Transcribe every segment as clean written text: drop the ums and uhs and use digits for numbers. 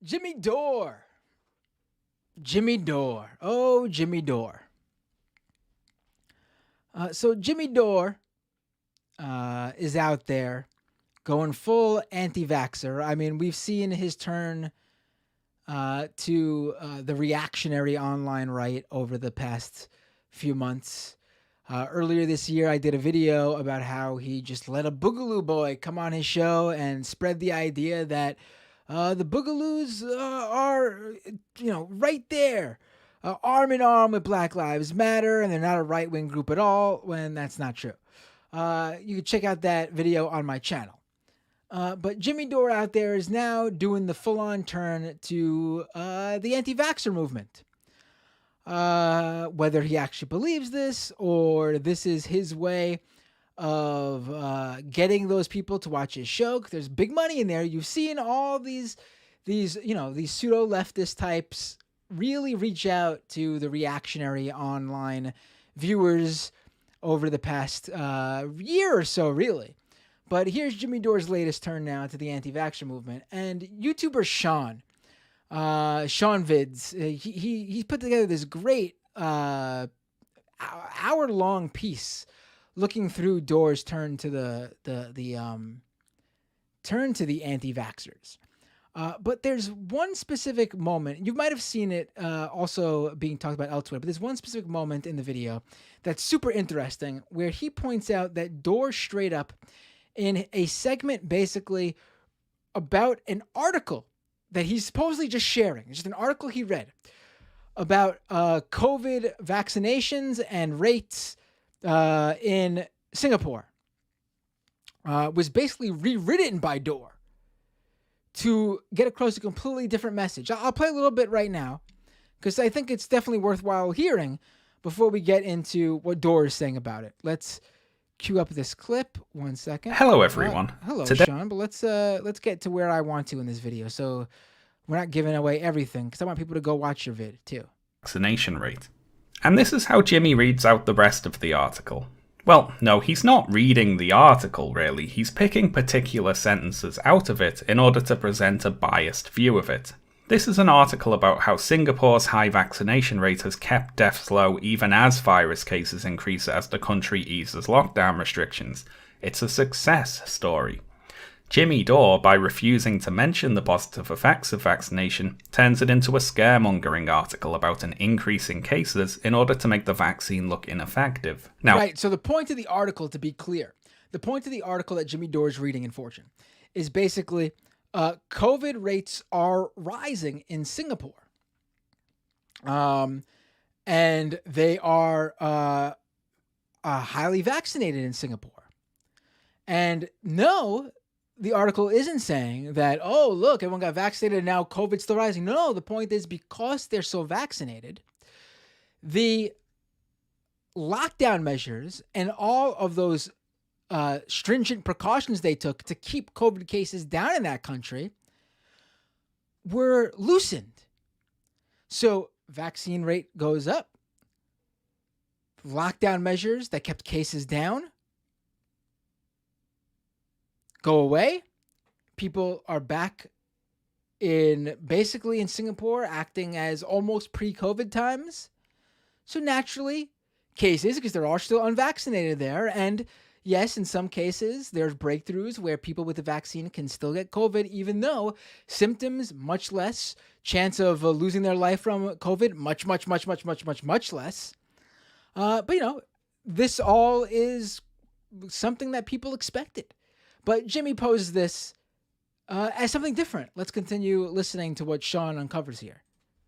Jimmy Dore. Jimmy Dore. Oh, Jimmy Dore. So Jimmy Dore is out there going full anti-vaxxer. I mean, we've seen his turn to the reactionary online right over the past few months. Earlier this year, I did a video about how he just let a Boogaloo boy come on his show and spread the idea that the Boogaloos are, right there, arm in arm with Black Lives Matter, and they're not a right wing group at all, when that's not true. You can check out that video on my channel. But Jimmy Dore out there is now doing the full on turn to the anti vaxxer movement. Whether he actually believes this or this is his way of getting those people to watch his show. There's big money in there. You've seen all these pseudo leftist types really reach out to the reactionary online viewers over the past year or so, really. But here's Jimmy Dore's latest turn now to the anti-vaxxer movement. And YouTuber Sean Vids, he put together this great hour-long piece looking through Dore's turn to the anti-vaxxers. But there's one specific moment, you might have seen it also being talked about elsewhere, but there's one specific moment in the video that's super interesting where he points out that Dore straight up in a segment basically about an article that he's supposedly just sharing. It's just an article he read about COVID vaccinations and rates in Singapore. Was basically rewritten by Dore to get across a completely different message. I'll play a little bit right now because I think it's definitely worthwhile hearing before we get into what Dore is saying about it. Let's cue up this clip. 1 second. Hello, everyone. Hello, Sean. But let's get to where I want to in this video, so we're not giving away everything, because I want people to go watch your vid too. Vaccination rate. And this is how Jimmy reads out the rest of the article. Well, no, he's not reading the article, really. He's picking particular sentences out of it in order to present a biased view of it. This is an article about how Singapore's high vaccination rate has kept deaths low even as virus cases increase as the country eases lockdown restrictions. It's a success story. Jimmy Dore, by refusing to mention the positive effects of vaccination, turns it into a scaremongering article about an increase in cases in order to make the vaccine look ineffective. Now, right, so the point of the article, to be clear, the point of the article that Jimmy Dore is reading in Fortune is basically COVID rates are rising in Singapore. And they are highly vaccinated in Singapore. And no, the article isn't saying that, oh, look, everyone got vaccinated and now COVID's still rising. No, the point is because they're so vaccinated, the lockdown measures and all of those stringent precautions they took to keep COVID cases down in that country were loosened. So vaccine rate goes up. Lockdown measures that kept cases down go away. People are back in Singapore acting as almost pre-COVID times. So naturally, cases, because they're all still unvaccinated there, and yes, in some cases, there's breakthroughs where people with the vaccine can still get COVID, even though symptoms, much less. Chance of losing their life from COVID, much less. But, this all is something that people expected. But Jimmy posed this as something different. Let's continue listening to what Sean uncovers here.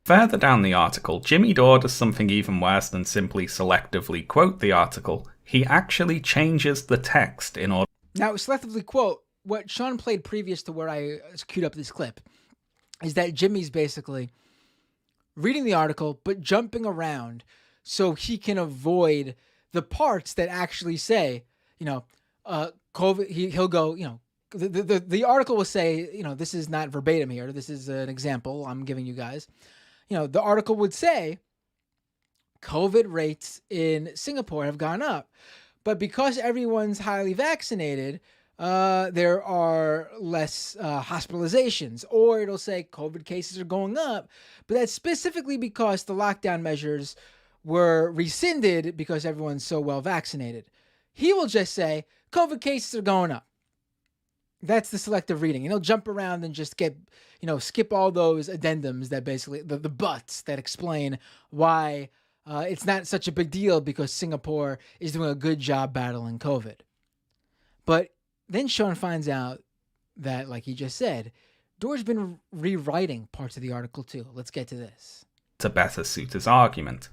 Further down the article, Jimmy Dore does something even worse than simply selectively quote the article. He actually changes the text in order. Now, selectively quote, what Sean played previous to where I queued up this clip is that Jimmy's basically reading the article, but jumping around so he can avoid the parts that actually say, COVID, he'll go, the article will say, this is not verbatim here. This is an example I'm giving you guys. The article would say COVID rates in Singapore have gone up, but because everyone's highly vaccinated, there are less hospitalizations, or it'll say COVID cases are going up, but that's specifically because the lockdown measures were rescinded because everyone's so well vaccinated. He will just say COVID cases are going up. That's the selective reading. And he'll jump around and just skip all those addendums that basically, the buts that explain why it's not such a big deal because Singapore is doing a good job battling COVID. But then Sean finds out that, like he just said, Dore's been rewriting parts of the article too. Let's get to this. To better suit his argument.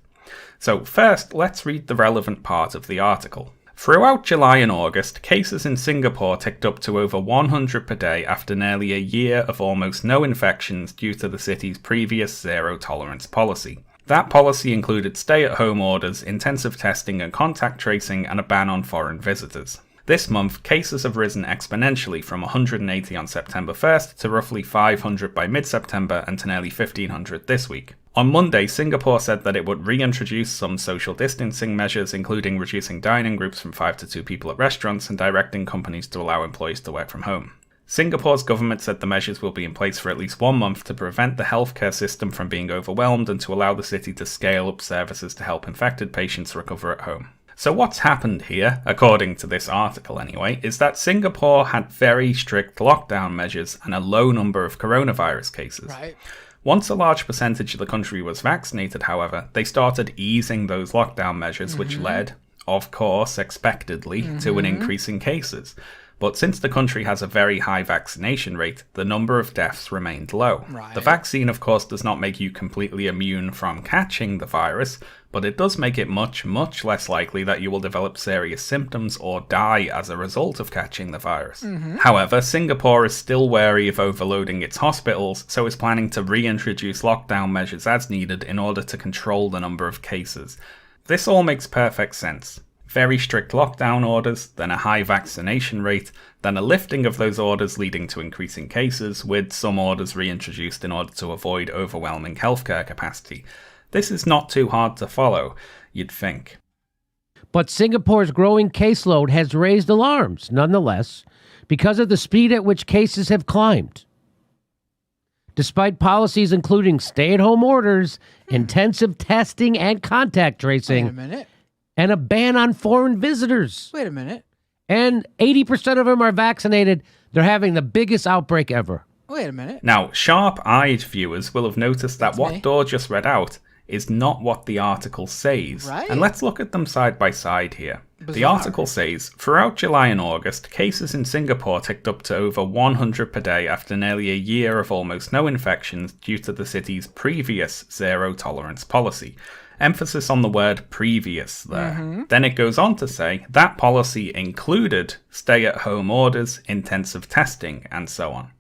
So first, let's read the relevant part of the article. Throughout July and August, cases in Singapore ticked up to over 100 per day after nearly a year of almost no infections due to the city's previous zero-tolerance policy. That policy included stay-at-home orders, intensive testing and contact tracing, and a ban on foreign visitors. This month, cases have risen exponentially from 180 on September 1st to roughly 500 by mid-September and to nearly 1,500 this week. On Monday, Singapore said that it would reintroduce some social distancing measures, including reducing dining groups from 5 to 2 people at restaurants and directing companies to allow employees to work from home. Singapore's government said the measures will be in place for at least 1 month to prevent the healthcare system from being overwhelmed and to allow the city to scale up services to help infected patients recover at home. So what's happened here, according to this article anyway, is that Singapore had very strict lockdown measures and a low number of coronavirus cases. Right. Once a large percentage of the country was vaccinated, however, they started easing those lockdown measures, which led, of course, expectedly, to an increase in cases. But since the country has a very high vaccination rate, the number of deaths remained low. Right. The vaccine, of course, does not make you completely immune from catching the virus, but it does make it much, much less likely that you will develop serious symptoms or die as a result of catching the virus. However, Singapore is still wary of overloading its hospitals, so is planning to reintroduce lockdown measures as needed in order to control the number of cases. This all makes perfect sense. Very strict lockdown orders, then a high vaccination rate, then a lifting of those orders leading to increasing cases, with some orders reintroduced in order to avoid overwhelming healthcare capacity. This is not too hard to follow, you'd think. But Singapore's growing caseload has raised alarms, nonetheless, because of the speed at which cases have climbed. Despite policies including stay-at-home orders, intensive testing and contact tracing, Wait a minute. and a ban on foreign visitors. Wait a minute. And 80% of them are vaccinated. They're having the biggest outbreak ever. Wait a minute. Now, sharp-eyed viewers will have noticed that That's what me. Dore just read out is not what the article says. Right. And let's look at them side by side here. The Bizarre. article says, throughout July and August, cases in Singapore ticked up to over 100 per day after nearly a year of almost no infections due to the city's previous zero-tolerance policy. Emphasis on the word previous there. Then it goes on to say that policy included stay-at-home orders, intensive testing, and so on.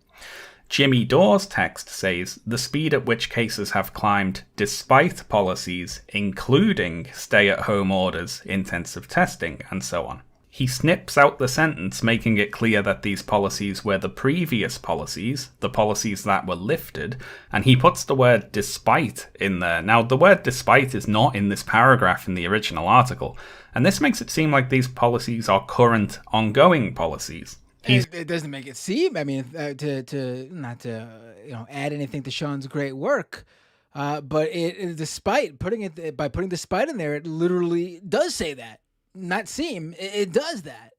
Jimmy Dore's text says the speed at which cases have climbed despite policies including stay-at-home orders, intensive testing, and so on. He snips out the sentence, making it clear that these policies were the previous policies, the policies that were lifted, and he puts the word despite in there. Now, the word despite is not in this paragraph in the original article, and this makes it seem like these policies are current, ongoing policies. It doesn't make it seem. I mean, to not to add anything to Sean's great work, but despite putting despite in there, it literally does say that. Not seem. It does that.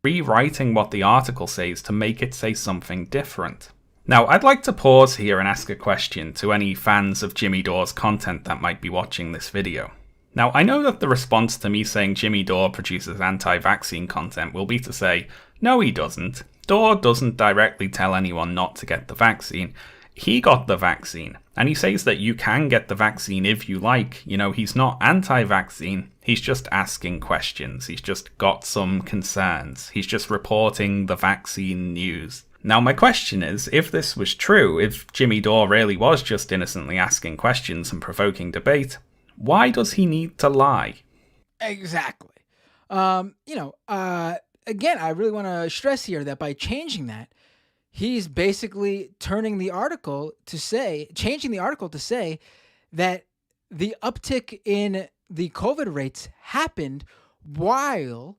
Rewriting what the article says to make it say something different. Now, I'd like to pause here and ask a question to any fans of Jimmy Dore's content that might be watching this video. Now, I know that the response to me saying Jimmy Dore produces anti-vaccine content will be to say, no he doesn't. Dore doesn't directly tell anyone not to get the vaccine. He got the vaccine, and he says that you can get the vaccine if you like. He's not anti-vaccine, he's just asking questions. He's just got some concerns. He's just reporting the vaccine news. Now, my question is, if this was true, if Jimmy Dore really was just innocently asking questions and provoking debate, why does he need to lie? Exactly. Again, I really want to stress here that by changing that, he's basically changing the article to say that the uptick in the COVID rates happened while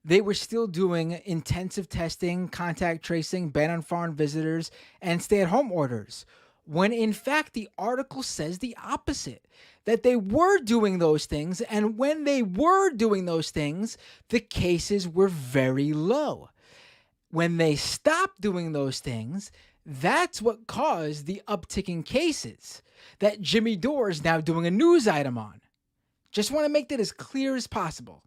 they were still doing intensive testing, contact tracing, ban on foreign visitors, and stay-at-home orders, when in fact the article says the opposite, that they were doing those things, and when they were doing those things, the cases were very low. When they stopped doing those things, that's what caused the uptick in cases that Jimmy Dore is now doing a news item on. Just want to make that as clear as possible.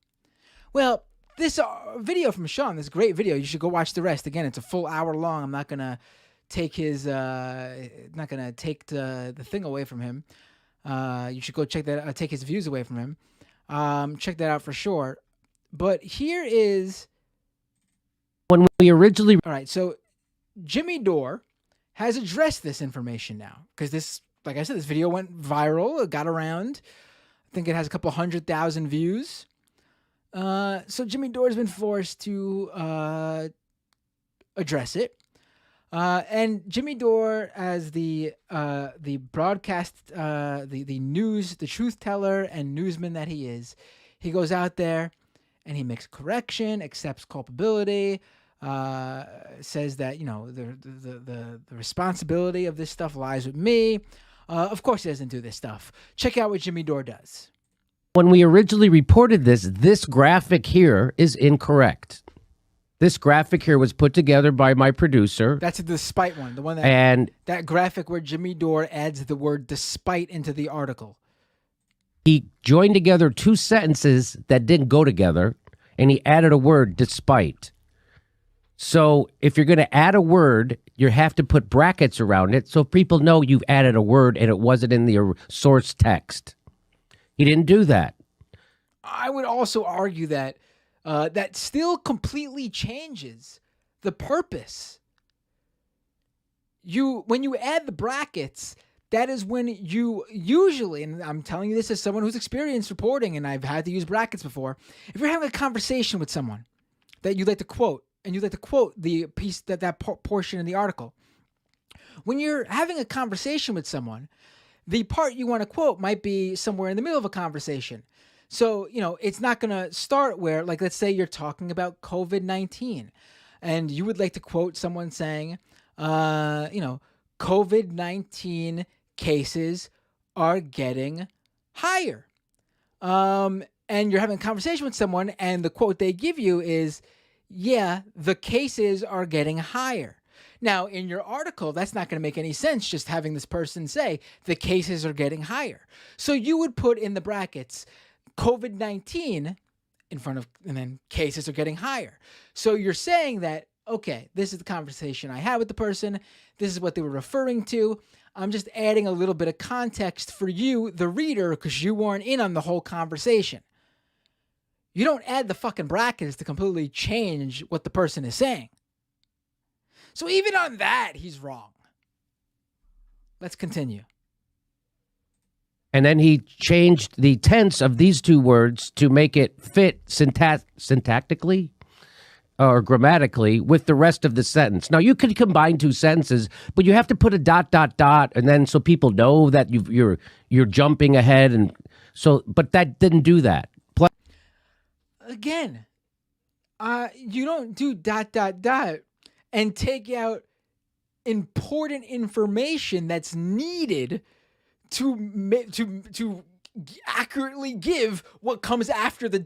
Well, this video from Sean, this great video, you should go watch the rest. Again, it's a full hour long. I'm not gonna take his, not gonna take the thing away from him. You should go check that. Take his views away from him. Check that out for sure. But here is When we originally all right. So Jimmy Dore has addressed this information now because this, like I said, this video went viral. It got around. I think it has a couple 100,000 views. So Jimmy Dore has been forced to address it. And Jimmy Dore, as the broadcast, the news, the truth teller and newsman that he is, he goes out there and he makes correction, accepts culpability, says that, you know, the responsibility of this stuff lies with me. Of course he doesn't do this stuff. Check out what Jimmy Dore does. when we originally reported this graphic here is incorrect. This graphic here was put together by my producer. That's a despite one. The one that And that graphic where Jimmy Dore adds the word despite into the article. he joined together two sentences that didn't go together, and he added a word, despite. So if you're going to add a word, you have to put brackets around it so people know you've added a word and it wasn't in the source text. He didn't do that. I would also argue that that still completely changes the purpose. When you add the brackets, that is when you usually, and I'm telling you this as someone who's experienced reporting and I've had to use brackets before, if you're having a conversation with someone that you'd like to quote, and you'd like to quote the piece, that portion in the article, when you're having a conversation with someone, the part you want to quote might be somewhere in the middle of a conversation. So, it's not going to start where, like, let's say you're talking about COVID-19 and you would like to quote someone saying, COVID-19 cases are getting higher. And you're having a conversation with someone and the quote they give you is, yeah, the cases are getting higher. Now, in your article, that's not going to make any sense just having this person say the cases are getting higher. So you would put in the brackets COVID-19 in front of, and then cases are getting higher. So you're saying that, okay, this is the conversation I had with the person. This is what they were referring to. I'm just adding a little bit of context for you, the reader, because you weren't in on the whole conversation. You don't add the fucking brackets to completely change what the person is saying. So even on that, he's wrong. Let's continue. And then he changed the tense of these two words to make it fit syntactically or grammatically with the rest of the sentence. Now, you could combine two sentences, but you have to put a ... and then so people know that you're jumping ahead. And so, but that didn't do that. Again, you don't do ... and take out important information that's needed to accurately give what comes after the ...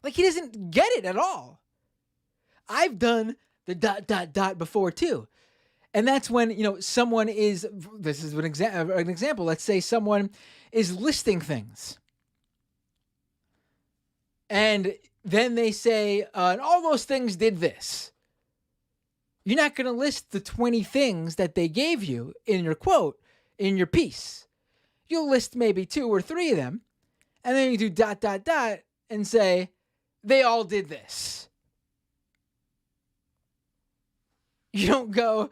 Like, he doesn't get it at all. I've done the ... before too. And that's when, someone is, this is an example. Let's say someone is listing things. And then they say, and all those things did this. You're not going to list the 20 things that they gave you in your quote, in your piece. You'll list maybe 2 or 3 of them. And then you do ... and say, they all did this. You don't go,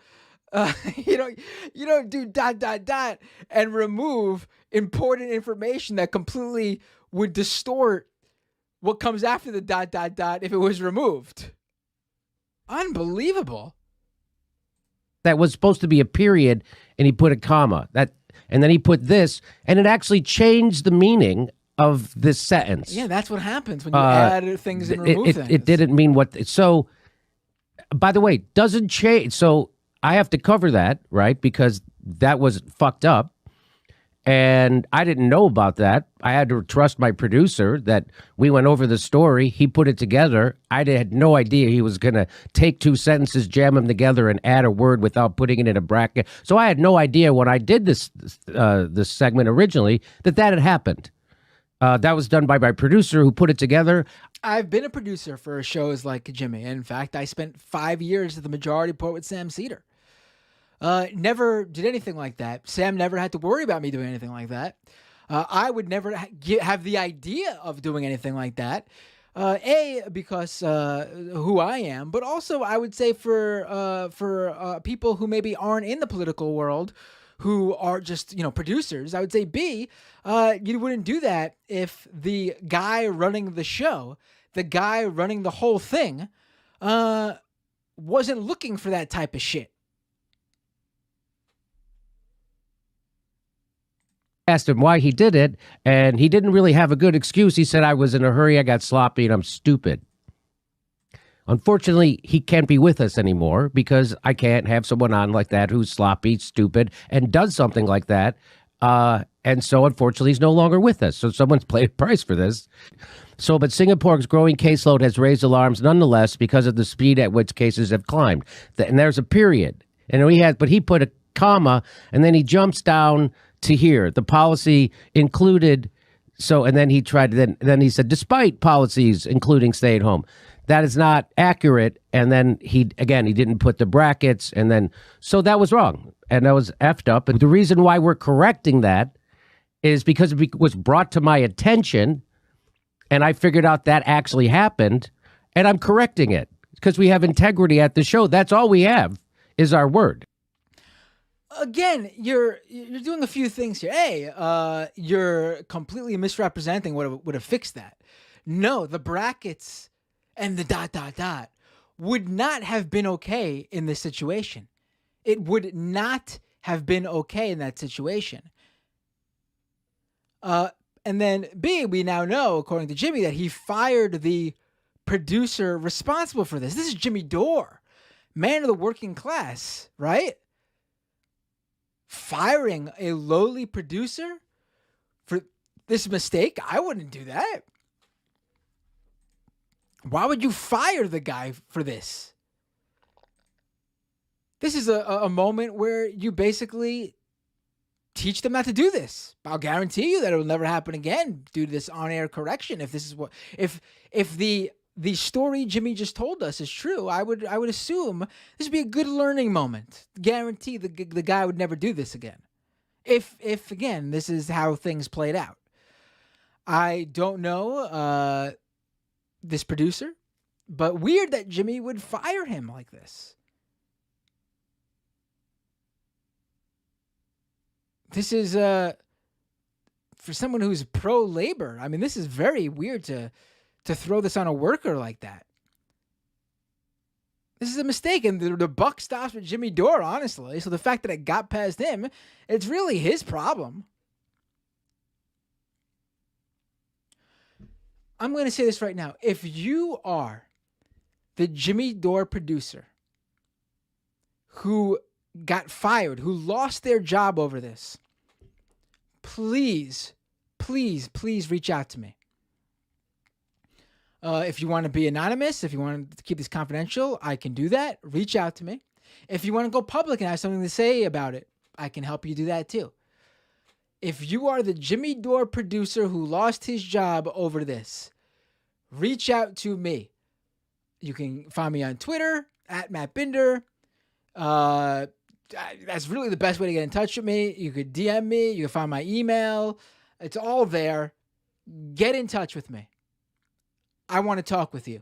you don't do ... and remove important information that completely would distort what comes after the ... if it was removed. Unbelievable. That was supposed to be a period, and he put a comma. And then he put this, and it actually changed the meaning of this sentence. Yeah, that's what happens when you add things and remove things. It didn't mean what. So, by the way, doesn't change. So I have to cover that, right? Because that was fucked up. And I didn't know about that. I had to trust my producer that we went over the story. He put it together. I had no idea he was going to take two sentences, jam them together, and add a word without putting it in a bracket. So I had no idea when I did this segment originally that had happened. That was done by my producer who put it together. I've been a producer for shows like Jimmy. In fact, I spent 5 years at the Majority Report with Sam Cedar. Never did anything like that. Sam never had to worry about me doing anything like that. I would never have the idea of doing anything like that. Because who I am, but also I would say for people who maybe aren't in the political world, who are just, producers, I would say B, you wouldn't do that if the guy running the show, the guy running the whole thing, wasn't looking for that type of shit. Asked him why he did it, and he didn't really have a good excuse. He said, I was in a hurry, I got sloppy, and I'm stupid. Unfortunately, he can't be with us anymore because I can't have someone on like that who's sloppy, stupid, and does something like that. And so, unfortunately, he's no longer with us. So someone's paid a price for this. So, but Singapore's growing caseload has raised alarms nonetheless because of the speed at which cases have climbed. And there's a period. And he put a comma, and then he jumps down to here. The policy included, and then he then he said, despite policies including stay at home. That is not accurate. And then he didn't put the brackets, and then, so that was wrong. And that was effed up. And the reason why we're correcting that is because it was brought to my attention, and I figured out that actually happened, and I'm correcting it because we have integrity at the show. That's all we have is our word. Again, you're doing a few things here. A, you're completely misrepresenting what would have fixed that. No, the brackets and the ... would not have been okay in this situation. It would not have been okay in that situation. And then B, we now know, according to Jimmy, that he fired the producer responsible for this. This is Jimmy Dore, man of the working class, right? Firing a lowly producer for this mistake? I wouldn't do that. Why would you fire the guy for this? This is a moment where you basically teach them not to do this. I'll guarantee you that it will never happen again due to this on-air correction. If this is if the story Jimmy just told us is true, I would assume this would be a good learning moment. Guarantee the guy would never do this again. If again, this is how things played out. I don't know this producer, but weird that Jimmy would fire him like this. This is for someone who's pro-labor. I mean, this is very weird to throw this on a worker like that. This is a mistake, and the buck stops with Jimmy Dore, honestly. So the fact that it got past him, it's really his problem. I'm going to say this right now. If you are the Jimmy Dore producer who got fired, who lost their job over this, please, please, please reach out to me. If you want to be anonymous, if you want to keep this confidential, I can do that. Reach out to me. If you want to go public and have something to say about it, I can help you do that too. If you are the Jimmy Dore producer who lost his job over this, reach out to me. You can find me on Twitter, @MattBinder. That's really the best way to get in touch with me. You could DM me. You can find my email. It's all there. Get in touch with me. I want to talk with you.